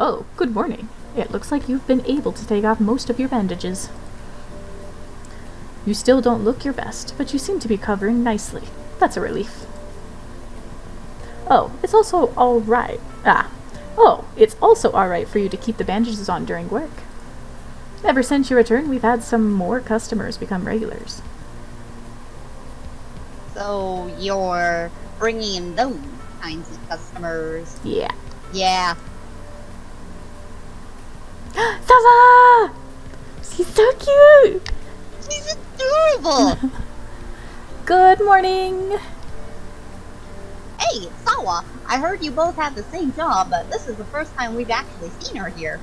Oh, good morning. It looks like you've been able to take off most of your bandages. You still don't look your best, but you seem to be covering nicely. That's a relief. Oh, it's also alright. It's also alright for you to keep the bandages on during work. Ever since your return, we've had some more customers become regulars. So you're bringing in those kinds of customers. Yeah. Yeah. Sasa! She's so cute! She's adorable! Good morning! Hey, Sawa, I heard you both have the same job, but this is the first time we've actually seen her here.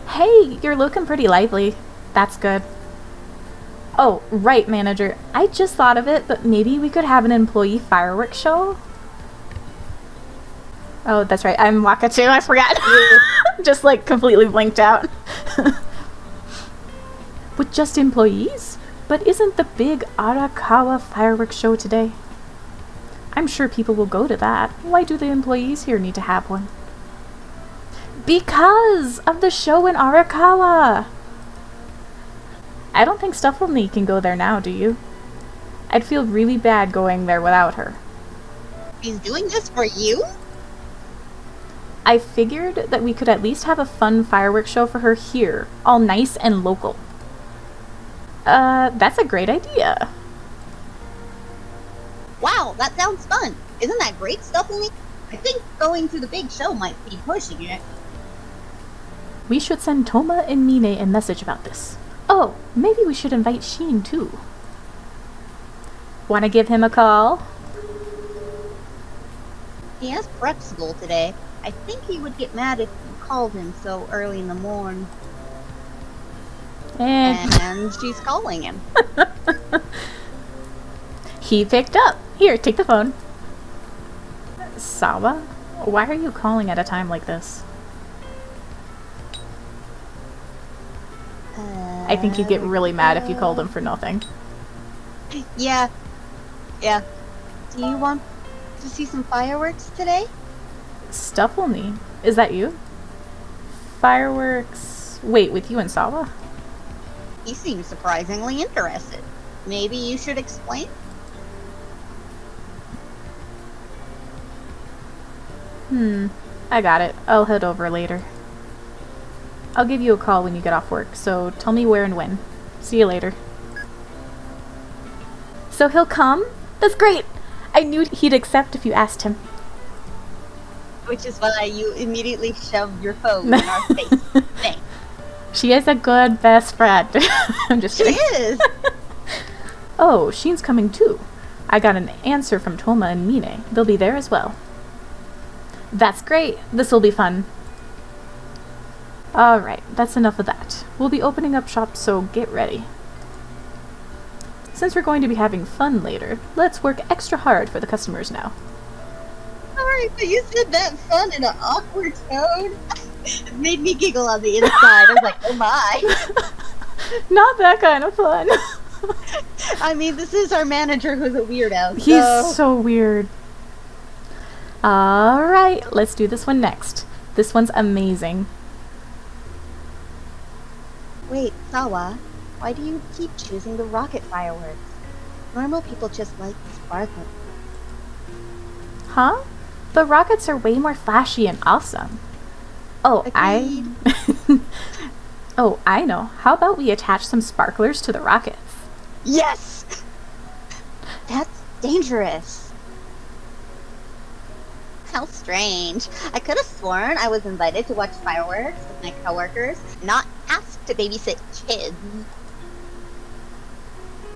Hey, you're looking pretty lively. That's good. Oh, right, manager. I just thought of it, but maybe we could have an employee fireworks show? Oh, that's right. I'm Waka too. I forgot. Just like completely blinked out. With just employees? But isn't the big Arakawa fireworks show today? I'm sure people will go to that. Why do the employees here need to have one? Because of the show in Arakawa! I don't think Stufflemy can go there now, do you? I'd feel really bad going there without her. She's doing this for you? I figured that we could at least have a fun fireworks show for her here, all nice and local. That's a great idea. Wow, that sounds fun. Isn't that great, Stufflemy? I think going to the big show might be pushing it. We should send Toma and Mine a message about this. Oh, maybe we should invite Shin too. Wanna give him a call? He has prep school today. I think he would get mad if you called him so early in the morning. And she's calling him. He picked up. Here, take the phone. Sawa, why are you calling at a time like this? I think he'd get really mad if you called him for nothing. Yeah. Do you want to see some fireworks today? Stufflemy? Is that you? Fireworks... Wait, with you and Sawa? He seems surprisingly interested. Maybe you should explain? I got it. I'll head over later. I'll give you a call when you get off work, so tell me where and when. See you later. So he'll come? That's great! I knew he'd accept if you asked him. Which is why you immediately shoved your phone in our face. Thanks. She is a good best friend. I'm just kidding. She is! Oh, Shin's coming too. I got an answer from Toma and Mine. They'll be there as well. That's great. This'll be fun. Alright, that's enough of that. We'll be opening up shop, so get ready. Since we're going to be having fun later, let's work extra hard for the customers now. Sorry, but you said that fun in an awkward tone. It made me giggle on the inside. I was like, oh my. Not that kind of fun. I mean, this is our manager who's a weirdo. He's so weird. Alright, let's do this one next. This one's amazing. Wait, Sawa, why do you keep choosing the rocket fireworks? Normal people just like sparkling. Huh? The rockets are way more flashy and awesome. Oh, Agreed. Oh, I know. How about we attach some sparklers to the rockets? Yes! That's dangerous. How strange. I could have sworn I was invited to watch fireworks with my coworkers, not asked to babysit kids.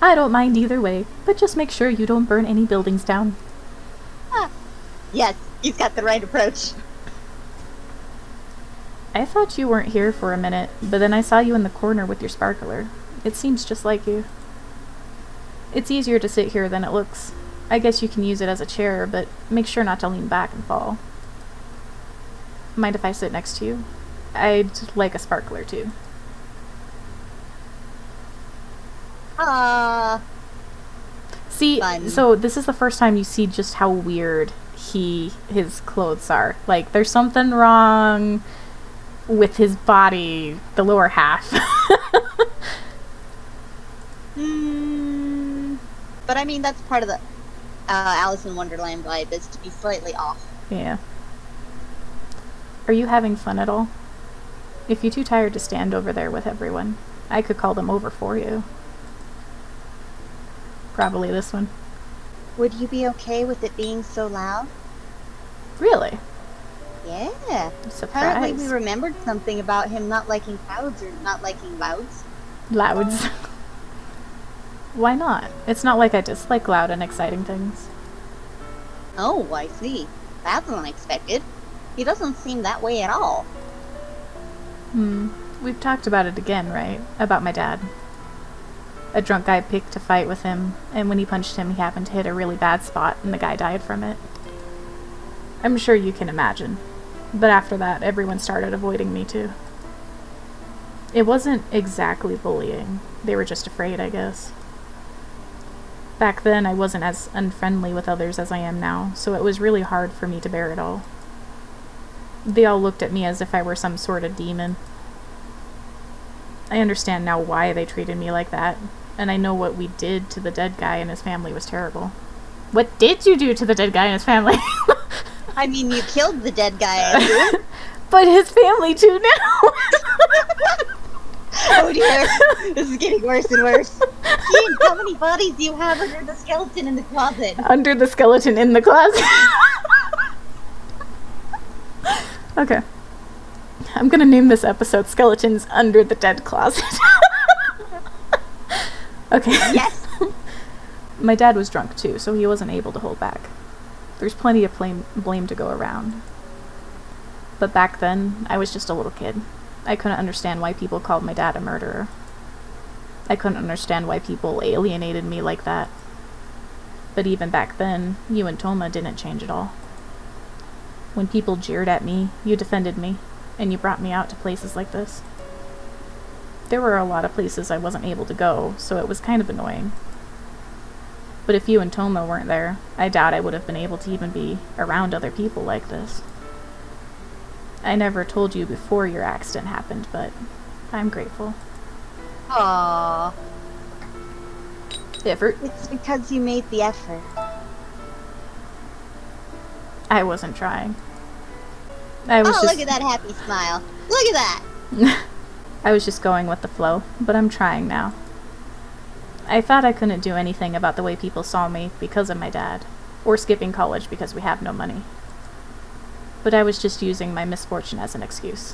I don't mind either way, but just make sure you don't burn any buildings down. Yes, he's got the right approach. I thought you weren't here for a minute, but then I saw you in the corner with your sparkler. It seems just like you. It's easier to sit here than it looks. I guess you can use it as a chair, but make sure not to lean back and fall. Mind if I sit next to you? I'd like a sparkler too. See, Fun. so this is the first time you see just how weird his clothes are. Like, there's something wrong with his body, the lower half. But I mean, that's part of the Alice in Wonderland vibe, is to be slightly off. Yeah. Are you having fun at all? If you're too tired to stand over there with everyone, I could call them over for you. Probably this one. Would you be okay with it being so loud? Really? Yeah. Surprise. Apparently we remembered something about him not liking crowds or not liking louds. Louds. Why not? It's not like I dislike loud and exciting things. Oh, I see. That's unexpected. He doesn't seem that way at all. We've talked about it again, right? About my dad. A drunk guy picked a fight with him, and when he punched him, he happened to hit a really bad spot, and the guy died from it. I'm sure you can imagine. But after that, everyone started avoiding me, too. It wasn't exactly bullying. They were just afraid, I guess. Back then, I wasn't as unfriendly with others as I am now, so it was really hard for me to bear it all. They all looked at me as if I were some sort of demon. I understand now why they treated me like that, and I know what we did to the dead guy and his family was terrible. What did you do to the dead guy and his family? I mean, you killed the dead guy, Andrew. But his family too now! Oh dear, this is getting worse and worse. Shin, how many bodies do you have under the skeleton in the closet? Under the skeleton in the closet? Okay. I'm gonna name this episode Skeletons Under the Dead Closet. Okay. Yes! My dad was drunk too, so he wasn't able to hold back. There's plenty of blame to go around. But back then, I was just a little kid. I couldn't understand why people called my dad a murderer. I couldn't understand why people alienated me like that. But even back then, you and Toma didn't change at all. When people jeered at me, you defended me, and you brought me out to places like this. There were a lot of places I wasn't able to go, so it was kind of annoying. But if you and Toma weren't there, I doubt I would have been able to even be around other people like this. I never told you before your accident happened, but I'm grateful. Aww. Effort. It's because you made the effort. I wasn't trying. I was look at that happy smile. Look at that! I was just going with the flow, but I'm trying now. I thought I couldn't do anything about the way people saw me because of my dad, or skipping college because we have no money. But I was just using my misfortune as an excuse.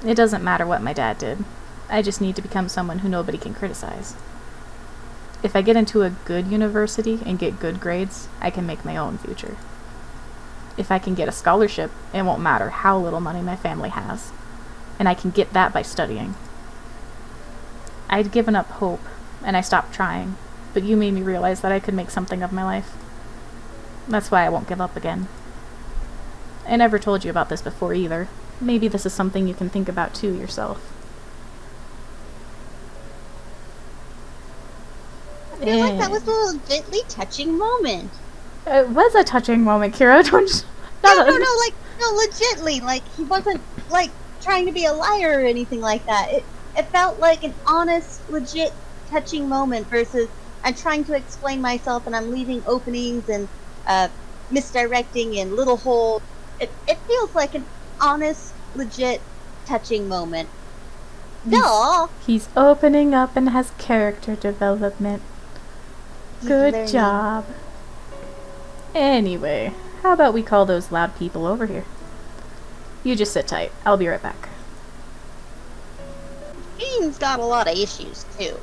It doesn't matter what my dad did. I just need to become someone who nobody can criticize. If I get into a good university and get good grades, I can make my own future. If I can get a scholarship, it won't matter how little money my family has. And I can get that by studying. I'd given up hope, and I stopped trying, but you made me realize that I could make something of my life. That's why I won't give up again. I never told you about this before either. Maybe this is something you can think about too yourself. I feel like that was a legitly touching moment. It was a touching moment, Kira. No, legitly. Like, he wasn't, like, trying to be a liar or anything like that. It felt like an honest, legit, touching moment versus I'm trying to explain myself and I'm leaving openings and misdirecting and little holes. It feels like an honest, legit, touching moment. No. He's opening up and has character development. Good job. Anyway, how about we call those loud people over here? You just sit tight. I'll be right back. Shin's got a lot of issues, too.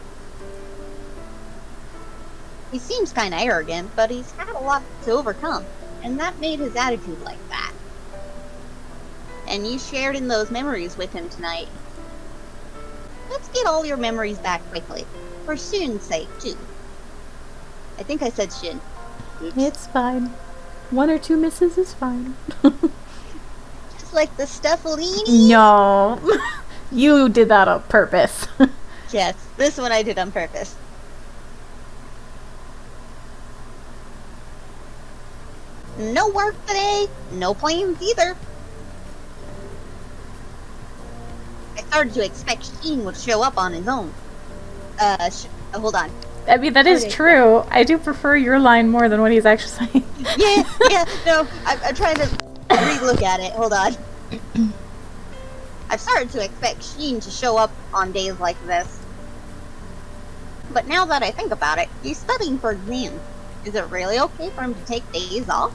He seems kind of arrogant, but he's had a lot to overcome, and that made his attitude like that. And you shared in those memories with him tonight. Let's get all your memories back quickly, for Shin's sake, too. I think I said Shin. Oops. It's fine. 1 or 2 misses is fine. Just like the Stuffalini? No. You did that on purpose. Yes, this one I did on purpose. No work today, no plans either. I started to expect Shin would show up on his own. Hold on. I mean, that is true. I do prefer your line more than what he's actually saying. Yeah, no, I'm trying to re-look at it. Hold on. I've started to expect Shin to show up on days like this. But now that I think about it, he's studying for exams. Is it really okay for him to take days off?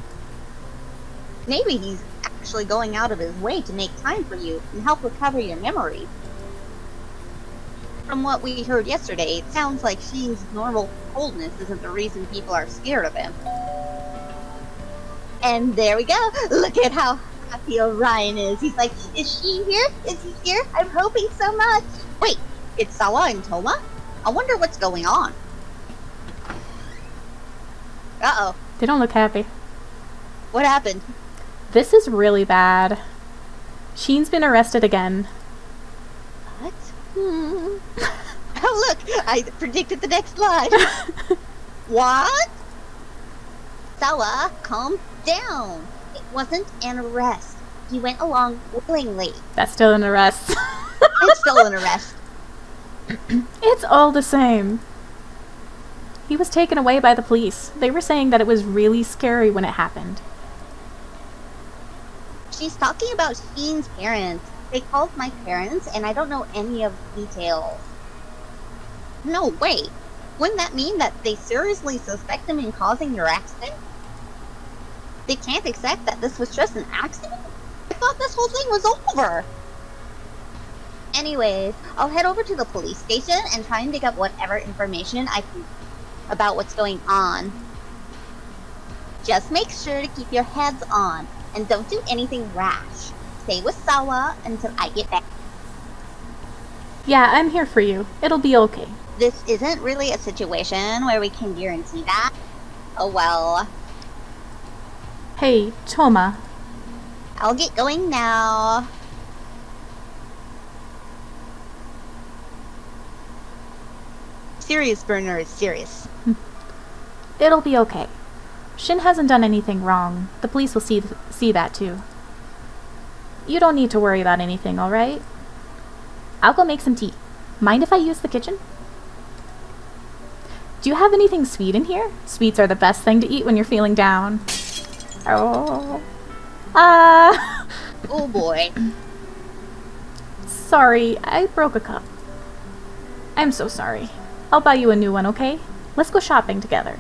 Maybe he's actually going out of his way to make time for you and help recover your memory. From what we heard yesterday, it sounds like Shin's normal coldness isn't the reason people are scared of him. And there we go! Look at how happy Orion is. He's like, is she here? Is he here? I'm hoping so much! Wait, it's Sawa and Toma? I wonder what's going on. Uh-oh. They don't look happy. What happened? This is really bad. Shin's been arrested again. What? Oh, look! I predicted the next line. What? Sawa, calm down. It wasn't an arrest. He went along willingly. That's still an arrest. It's still an arrest. It's all the same. He was taken away by the police. They were saying that it was really scary when it happened. She's talking about Shin's parents. They called my parents, and I don't know any of the details. No, wait. Wouldn't that mean that they seriously suspect him in causing your accident? They can't accept that this was just an accident? I thought this whole thing was over! Anyways, I'll head over to the police station and try and dig up whatever information I can about what's going on. Just make sure to keep your heads on, and don't do anything rash. Stay with Sawa until I get back. Yeah, I'm here for you. It'll be okay. This isn't really a situation where we can guarantee that. Oh well. Hey, Toma. I'll get going now. Serious burner is serious. It'll be okay. Shin hasn't done anything wrong. The police will see that too. You don't need to worry about anything, alright? I'll go make some tea. Mind if I use the kitchen? Do you have anything sweet in here? Sweets are the best thing to eat when you're feeling down. Oh. Oh boy. Sorry, I broke a cup. I'm so sorry. I'll buy you a new one, okay? Let's go shopping together.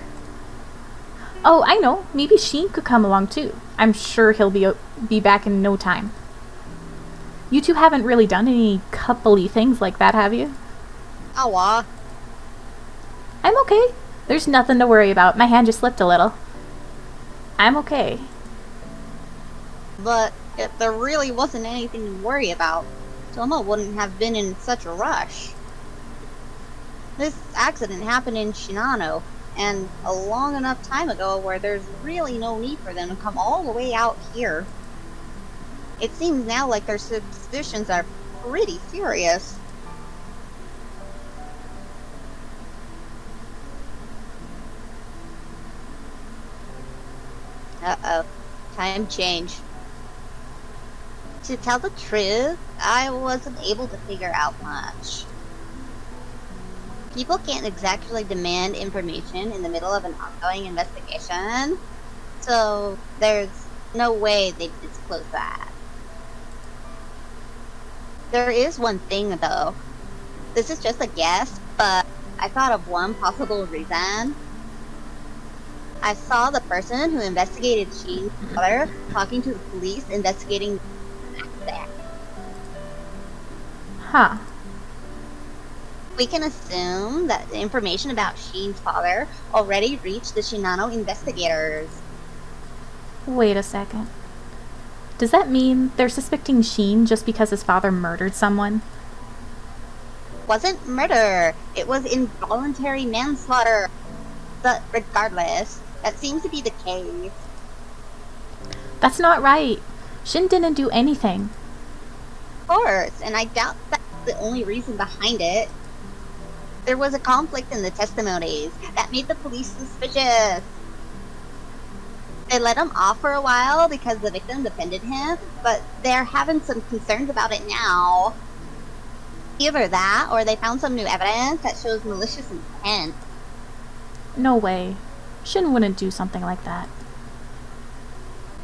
Oh, I know. Maybe Shin could come along too. I'm sure he'll be back in no time. You two haven't really done any coupley things like that, have you? Awa. I'm okay. There's nothing to worry about. My hand just slipped a little. I'm okay. But if there really wasn't anything to worry about, Toma wouldn't have been in such a rush. This accident happened in Shinano, and a long enough time ago where there's really no need for them to come all the way out here. It seems now like their suspicions are pretty serious. Uh-oh. Time change. To tell the truth, I wasn't able to figure out much. People can't exactly demand information in the middle of an ongoing investigation, so there's no way they'd disclose that. There is one thing, though. This is just a guess, but I thought of one possible reason. I saw the person who investigated Shin's father talking to the police investigating the accident. Huh. We can assume that the information about Shin's father already reached the Shinano investigators. Wait a second. Does that mean they're suspecting Shin just because his father murdered someone? Wasn't murder. It was involuntary manslaughter. But regardless, that seems to be the case. That's not right. Shin didn't do anything. Of course, and I doubt that's the only reason behind it. There was a conflict in the testimonies that made the police suspicious. They let him off for a while because the victim defended him, but they're having some concerns about it now. Either that, or they found some new evidence that shows malicious intent. No way. Shin wouldn't do something like that.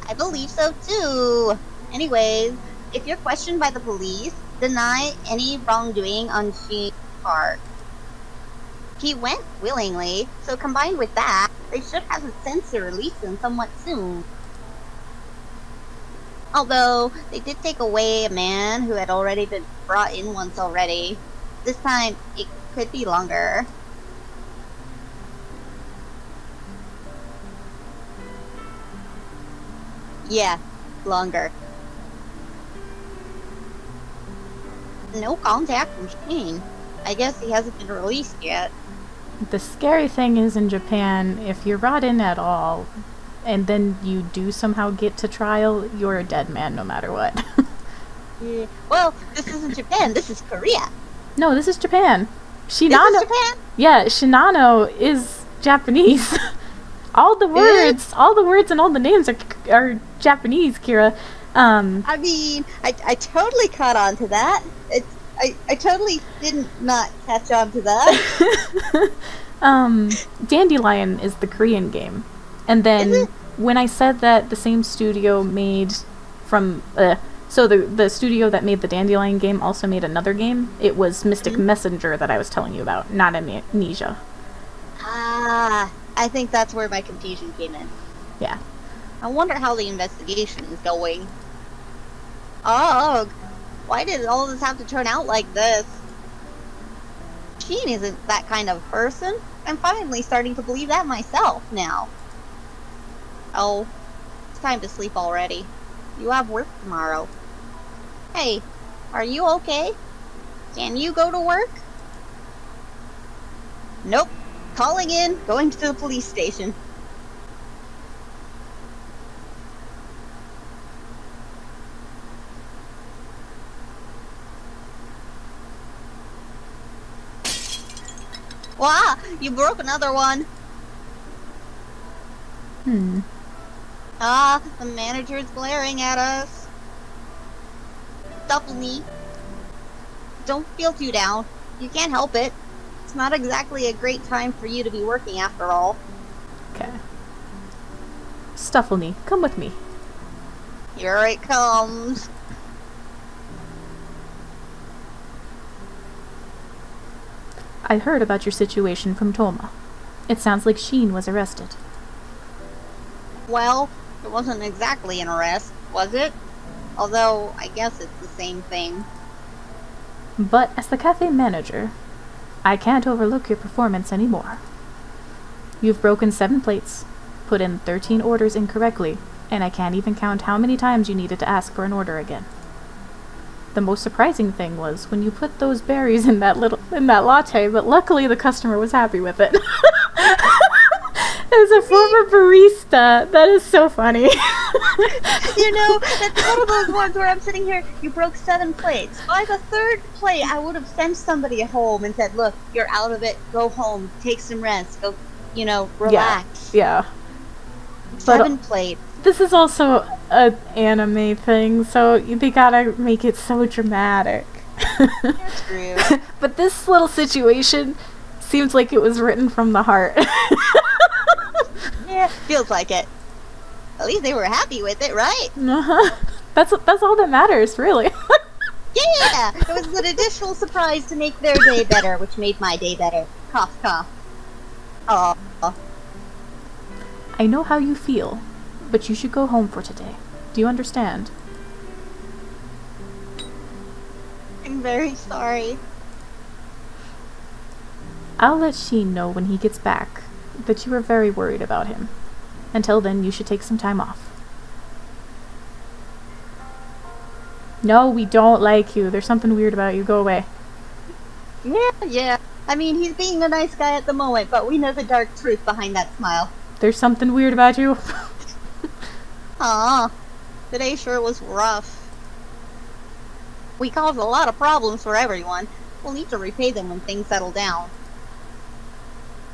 I believe so too. Anyways, if you're questioned by the police, deny any wrongdoing on Shin's part. He went willingly, so combined with that, they should have a sense to release him somewhat soon. Although, they did take away a man who had already been brought in once already. This time, it could be longer. Yeah, longer. No contact from Shin. I guess he hasn't been released yet. The scary thing is in Japan, if you're brought in at all, and then you do somehow get to trial, you're a dead man no matter what. Yeah. Well, this isn't Japan, this is Korea. No, this is Japan. Shinano. Is this Japan? Yeah, Shinano is Japanese. all the words and all the names are Japanese, Kira. I mean, I totally caught on to that. I totally didn't not catch on to that. Dandelion is the Korean game. And then when I said that the same studio made from so the studio that made the Dandelion game also made another game, it was Mystic Messenger that I was telling you about, not Amnesia. Ah, I think that's where my confusion came in. Yeah. I wonder how the investigation is going. Ugh, why did all this have to turn out like this? Shin isn't that kind of person. I'm finally starting to believe that myself now. Oh, it's time to sleep already. You have work tomorrow. Hey, are you okay? Can you go to work? Nope. Calling in, going to the police station. Wow, you broke another one. Ah, the manager's glaring at us. Stuff me. Don't feel too down. You can't help it. It's not exactly a great time for you to be working after all. Okay. Stuffley, come with me. Here it comes. I heard about your situation from Toma. It sounds like Shin was arrested. Well, it wasn't exactly an arrest, was it? Although, I guess it's the same thing. But as the cafe manager, I can't overlook your performance anymore. You've broken 7 plates, put in 13 orders incorrectly, and I can't even count how many times you needed to ask for an order again. The most surprising thing was when you put those berries in that latte, but luckily the customer was happy with it. As a former barista, that is so funny. You know, that's one of those ones where I'm sitting here, you broke 7 plates. By the 3rd plate, I would have sent somebody home and said, look, you're out of it, go home, take some rest, go, relax. Yeah. 7 plates. This is also an anime thing, so they gotta make it so dramatic. That's true. But this little situation seems like it was written from the heart. Yeah, feels like it. At least they were happy with it, right? Uh-huh. That's all that matters, really. Yeah! It was an additional surprise to make their day better, which made my day better. Cough, cough. Aw. I know how you feel, but you should go home for today. Do you understand? I'm very sorry. I'll let Shin know when he gets back that you are very worried about him. Until then, you should take some time off. No, we don't like you. There's something weird about you. Go away. Yeah. I mean, he's being a nice guy at the moment, but we know the dark truth behind that smile. There's something weird about you. Aw, today sure was rough. We caused a lot of problems for everyone. We'll need to repay them when things settle down.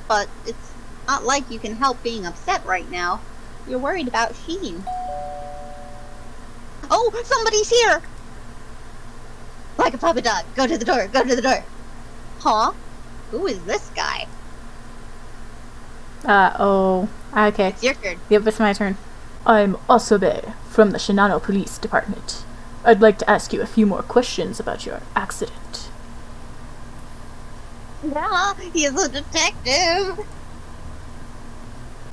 But it's not like you can help being upset right now. you're worried about Shin. Oh, somebody's here! Like a puppy dog. Go to the door, go to the door. Huh? Who is this guy? Oh. Okay. It's your turn. Yep, it's my turn. I'm Asobe from the Shinano Police Department. I'd like to ask you a few more questions about your accident. Yeah, he's a detective.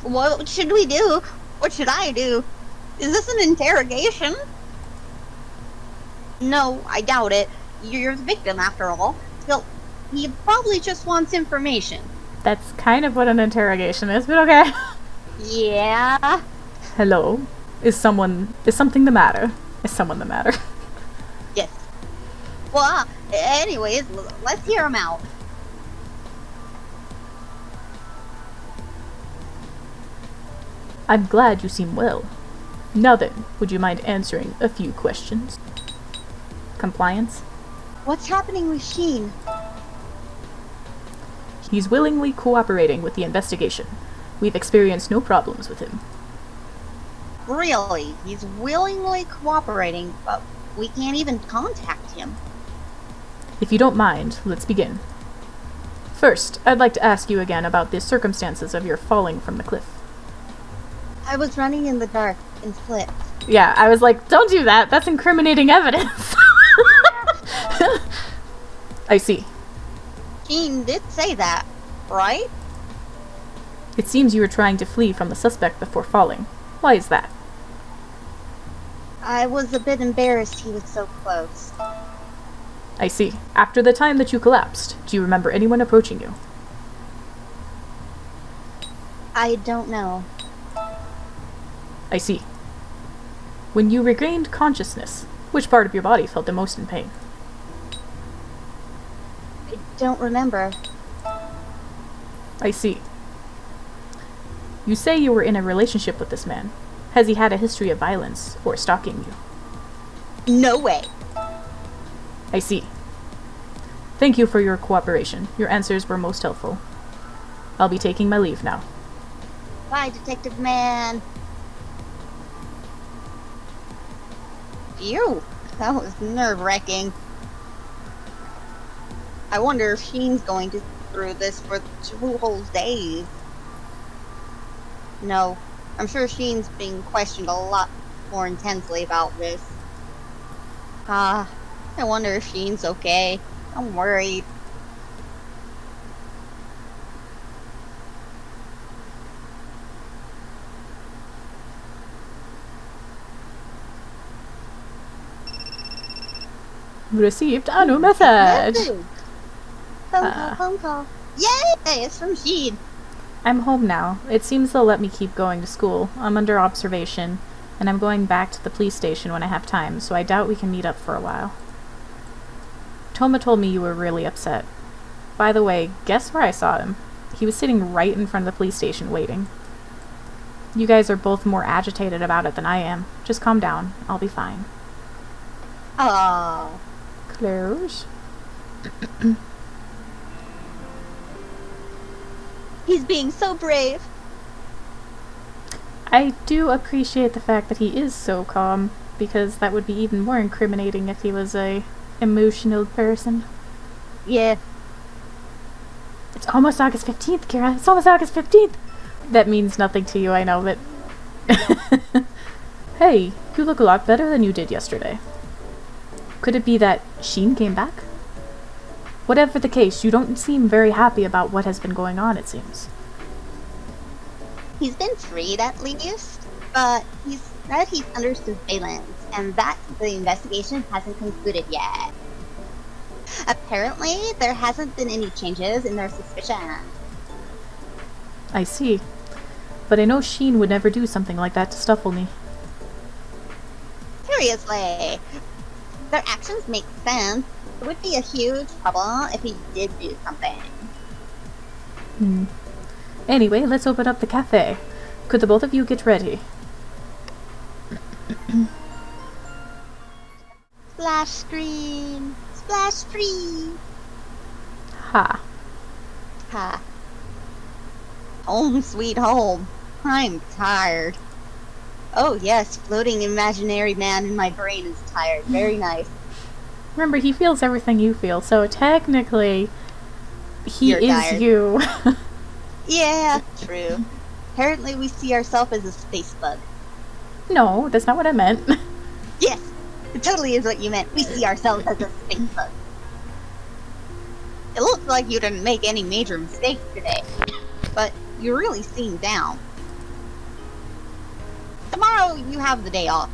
What should we do? What should I do? Is this an interrogation? No, I doubt it. You're the victim, after all. Still, he probably just wants information. That's kind of what an interrogation is, but okay. Yeah. Hello? Is something the matter? Is someone the matter? Yes. Well, anyways, let's hear him out. I'm glad you seem well. Now then, would you mind answering a few questions? Compliance? What's happening with Shin? He's willingly cooperating with the investigation. We've experienced no problems with him. Really? He's willingly cooperating, but we can't even contact him. If you don't mind, let's begin. First, I'd like to ask you again about the circumstances of your falling from the cliff. I was running in the dark and slipped. Yeah, I was like, don't do that. That's incriminating evidence. I see. Shin did say that, right? It seems you were trying to flee from the suspect before falling. Why is that? I was a bit embarrassed he was so close. I see. After the time that you collapsed, do you remember anyone approaching you? I don't know. I see. When you regained consciousness, which part of your body felt the most in pain? I don't remember. I see. You say you were in a relationship with this man. Has he had a history of violence or stalking you? No way. I see. Thank you for your cooperation. Your answers were most helpful. I'll be taking my leave now. Bye, Detective Man. Phew, that was nerve-wracking. I wonder if Shin's going to through this for 2 whole days. No, I'm sure Shin's being questioned a lot more intensely about this. I wonder if Shin's okay. I'm worried. Received a new message. Phone call. Yay! It's from Shin. I'm home now. It seems they'll let me keep going to school. I'm under observation, and I'm going back to the police station when I have time, so I doubt we can meet up for a while. Toma told me you were really upset. By the way, guess where I saw him? He was sitting right in front of the police station waiting. You guys are both more agitated about it than I am. Just calm down. I'll be fine. Oh. Close. He's being so brave. I do appreciate the fact that he is so calm, because that would be even more incriminating if he was a emotional person. Yeah. It's almost August 15th, Kira. It's almost August 15th. That means nothing to you, I know, but... Hey, you look a lot better than you did yesterday. Could it be that Shin came back? Whatever the case, you don't seem very happy about what has been going on, it seems. He's been freed at least, but he said he's under surveillance, and that the investigation hasn't concluded yet. Apparently, there hasn't been any changes in their suspicion. I see. But I know Shin would never do something like that to Stuffle me. Seriously, their actions make sense. It would be a huge trouble if he did do something. Anyway, let's open up the cafe. Could the both of you get ready? Splash screen! Splash screen! Ha. Ha. Home sweet home. I'm tired. Oh yes, floating imaginary man in my brain is tired. Very nice. Remember, he feels everything you feel, so technically, he You're is tired. you. Yeah, true. Apparently we see ourselves as a space bug. No, that's not what I meant. Yes, it totally is what you meant. We see ourselves as a space bug. It looks like you didn't make any major mistakes today, but you really seem down. Tomorrow you have the day off.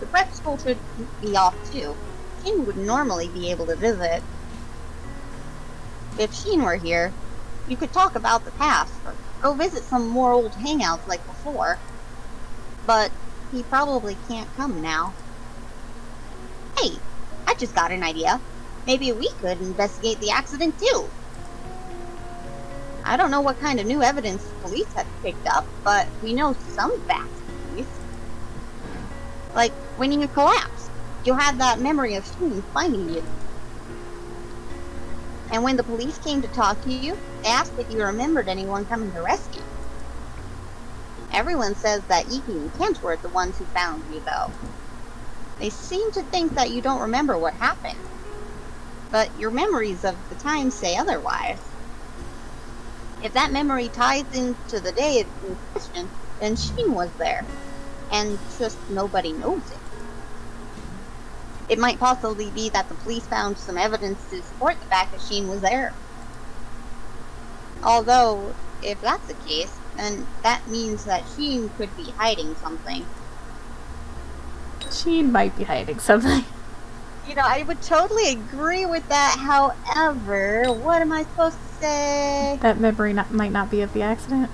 The prep school should be off too. Shin would normally be able to visit. If Shin were here, you could talk about the past, or go visit some more old hangouts like before. But he probably can't come now. Hey, I just got an idea. Maybe we could investigate the accident too. I don't know what kind of new evidence the police have picked up, but we know some facts at least. Like, when you collapsed, you had that memory of Shin finding you. And when the police came to talk to you, they asked if you remembered anyone coming to rescue. Everyone says that Iki and Kent were the ones who found you, though. They seem to think that you don't remember what happened. But your memories of the time say otherwise. If that memory ties into the day in question, then Shin was there. And just nobody knows it. It might possibly be that the police found some evidence to support the fact that Shin was there. Although, if that's the case, then that means that Shin could be hiding something. She might be hiding something. You know, I would totally agree with that. However, what am I supposed to say? That memory might not be of the accident.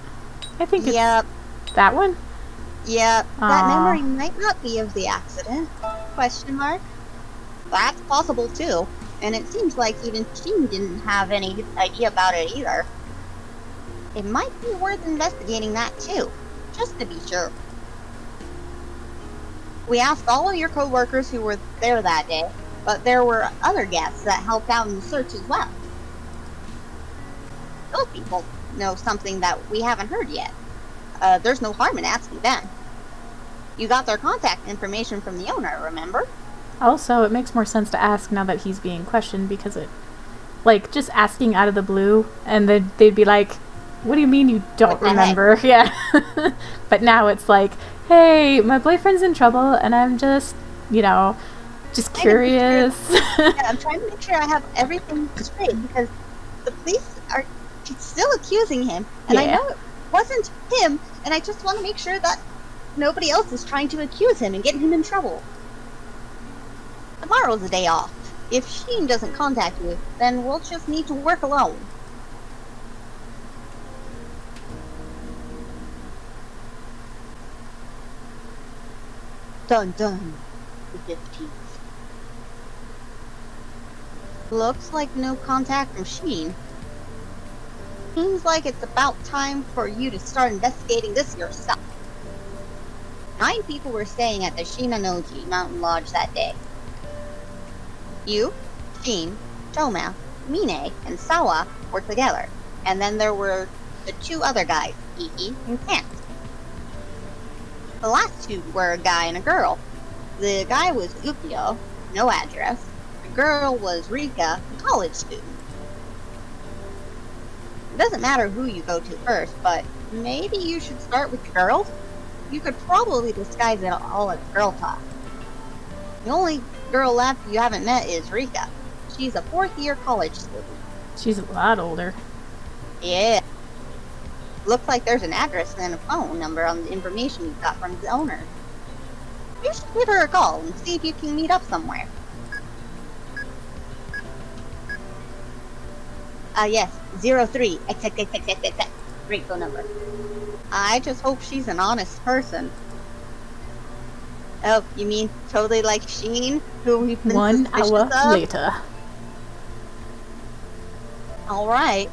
I think it's Yep, that one. yep. That Aw. memory might not be of the accident. Question mark? That's possible too. And it seems like even Shin didn't have any idea about it either. It might be worth investigating that too, just to be sure. We asked all of your co-workers who were there that day, but there were other guests that helped out in the search as well. Those people know something that we haven't heard yet. There's no harm in asking them. You got their contact information from the owner, remember? Also, it makes more sense to ask now that he's being questioned because it, like, just asking out of the blue, and then they'd be like, "What do you mean you don't What the remember?" Yeah. But now it's like, "Hey, my boyfriend's in trouble, and I'm just, just curious." Yeah, I'm trying to make sure I have everything straight because the police are still accusing him, and I Yeah. know it wasn't him, and I just want to make sure that nobody else is trying to accuse him and get him in trouble. Tomorrow's a day off. If Shin doesn't contact you, then we'll just need to work alone. Dun dun. The 15th. Looks like no contact from Shin. Seems like it's about time for you to start investigating this yourself. 9 people were staying at the Shinanoji Mountain Lodge that day. You, Shin, Toma, Mine, and Sawa were together, and then there were the 2 other guys, Iki and Kent. The last 2 were a guy and a girl. The guy was Ukyo, no address. The girl was Rika, a college student. It doesn't matter who you go to first, but maybe you should start with the girls? You could probably disguise it all as girl talk. The only girl left you haven't met is Rika. She's a 4th-year college student. She's a lot older. Yeah. Looks like there's an address and a phone number on the information you got from the owner. You should give her a call and see if you can meet up somewhere. Yes, 03, XXXXXX. Great phone number. I just hope she's an honest person. Oh, you mean totally like Shin, who we've been 1 suspicious hour of? later. Alright.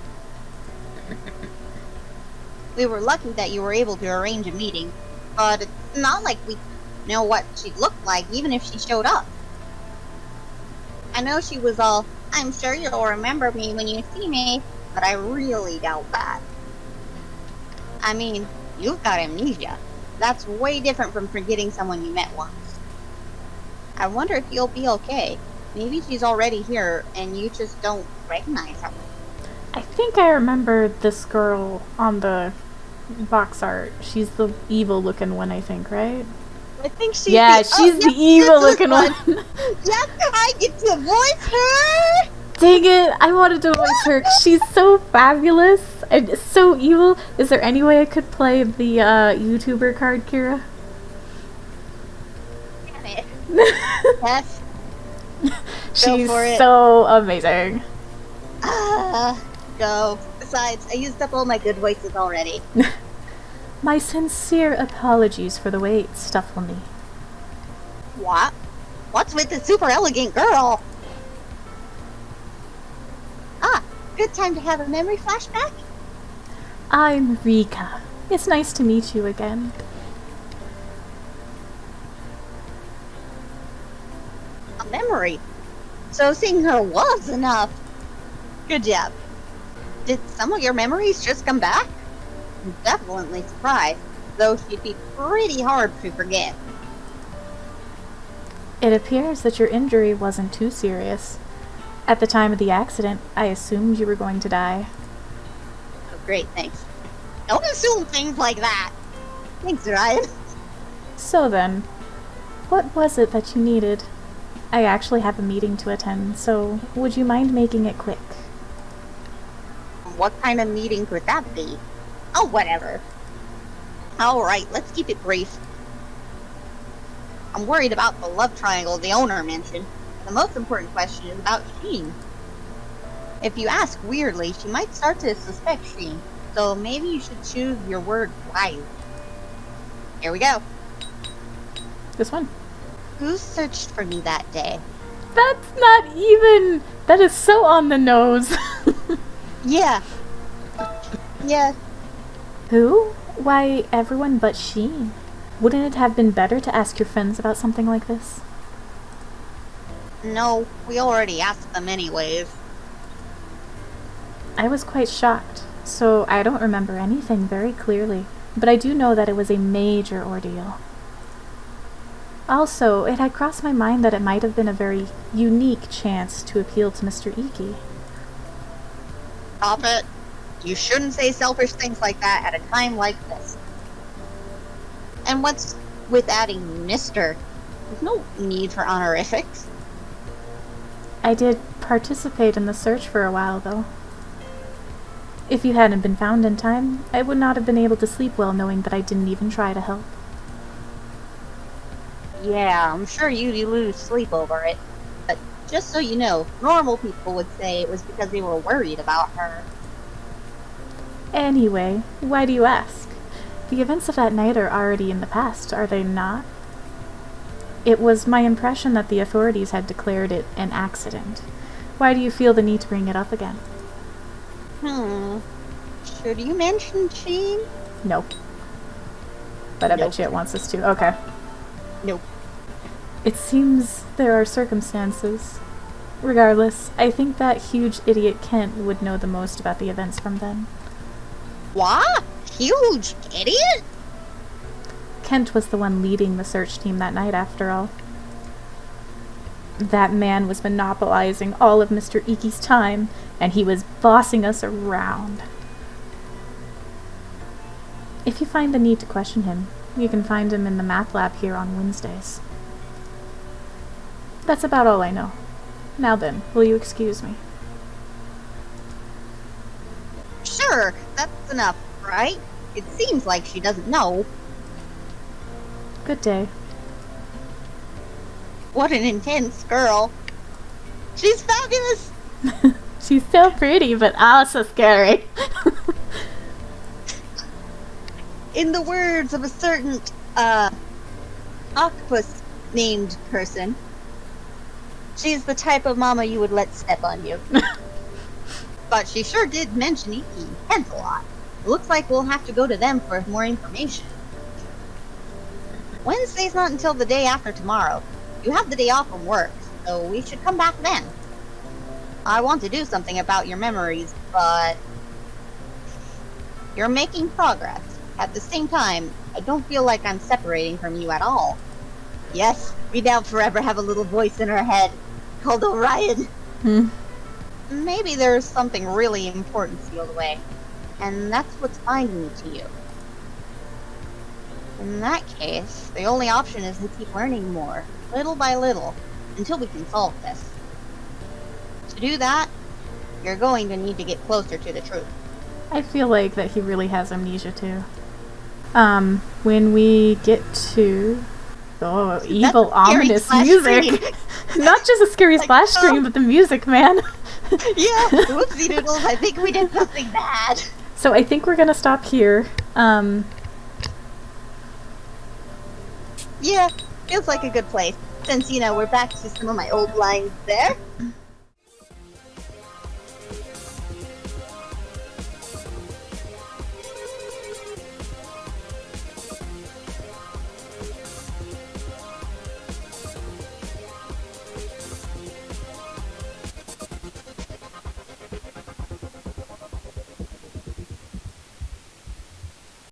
We were lucky that you were able to arrange a meeting, but it's not like we know what she looked like even if she showed up. I know she was all, "I'm sure you'll remember me when you see me," but I really doubt that. I mean, you've got amnesia. That's way different from forgetting someone you met once. I wonder if you'll be okay. Maybe she's already here and you just don't recognize her. I think I remember this girl on the box art. She's the evil looking one, I think, right? I think she's she's the evil looking one. Yep, I get to voice her! Dang it, I wanted to voice her. She's so fabulous and so evil. Is there any way I could play the YouTuber card, Kira? Damn it. Yes. She's so amazing. Go. Besides, I used up all my good voices already. My sincere apologies for the way it stifled me. What? What's with the super elegant girl? Ah, good time to have a memory flashback? I'm Rika. It's nice to meet you again. A memory? So seeing her was enough. Good job. Did some of your memories just come back? I'm definitely surprised, though she'd be pretty hard to forget. It appears that your injury wasn't too serious. At the time of the accident, I assumed you were going to die. Oh, great, thanks. Don't assume things like that. Thanks, Ryan. So then, what was it that you needed? I actually have a meeting to attend, so would you mind making it quick? What kind of meeting could that be? Oh, whatever. Alright, let's keep it brief. I'm worried about the love triangle the owner mentioned. The most important question is about Shin. If you ask weirdly, she might start to suspect Shin, so maybe you should choose your word wisely. Here we go. This one. Who searched for me that day? That's not even... That is so on the nose. Yeah. Yeah. Who? Why, everyone but Shin. Wouldn't it have been better to ask your friends about something like this? No, we already asked them anyways. I was quite shocked, so I don't remember anything very clearly, but I do know that it was a major ordeal. Also, it had crossed my mind that it might have been a very unique chance to appeal to Mr. Iki. Stop it. You shouldn't say selfish things like that at a time like this. And what's with adding Mr.? There's no need for honorifics. I did participate in the search for a while, though. If you hadn't been found in time, I would not have been able to sleep well knowing that I didn't even try to help. Yeah, I'm sure you'd lose sleep over it. But just so you know, normal people would say it was because they were worried about her. Anyway, why do you ask? The events of that night are already in the past, are they not? It was my impression that the authorities had declared it an accident. Why do you feel the need to bring it up again? Should you mention Shin? Nope. But I bet you it wants us to. Okay. Nope. It seems there are circumstances. Regardless, I think that huge idiot Kent would know the most about the events from then. What? Huge idiot? Kent was the one leading the search team that night, after all. That man was monopolizing all of Mr. Iki's time, and he was bossing us around. If you find the need to question him, you can find him in the math lab here on Wednesdays. That's about all I know. Now then, will you excuse me? Sure, that's enough, right? It seems like she doesn't know. Good day. What an intense girl. She's fabulous! She's so pretty, but also scary. In the words of a certain, octopus named person, she's the type of mama you would let step on you. But she sure did mention Iki and Kent a lot. It looks like we'll have to go to them for more information. Wednesday's not until the day after tomorrow. You have the day off from work, so we should come back then. I want to do something about your memories, but you're making progress. At the same time, I don't feel like I'm separating from you at all. Yes, we now forever have a little voice in our head called Orion. Maybe there's something really important sealed away, and that's what's binding me to you. In that case, the only option is to keep learning more, little by little, until we can solve this. To do that, you're going to need to get closer to the truth. I feel like that he really has amnesia too. When we get to evil ominous music. Not just a scary splash screen, but the music, man. Yeah, whoopsie doodles, I think we did something bad. So I think we're gonna stop here. Yeah, feels like a good place. Since, we're back to some of my old lines there.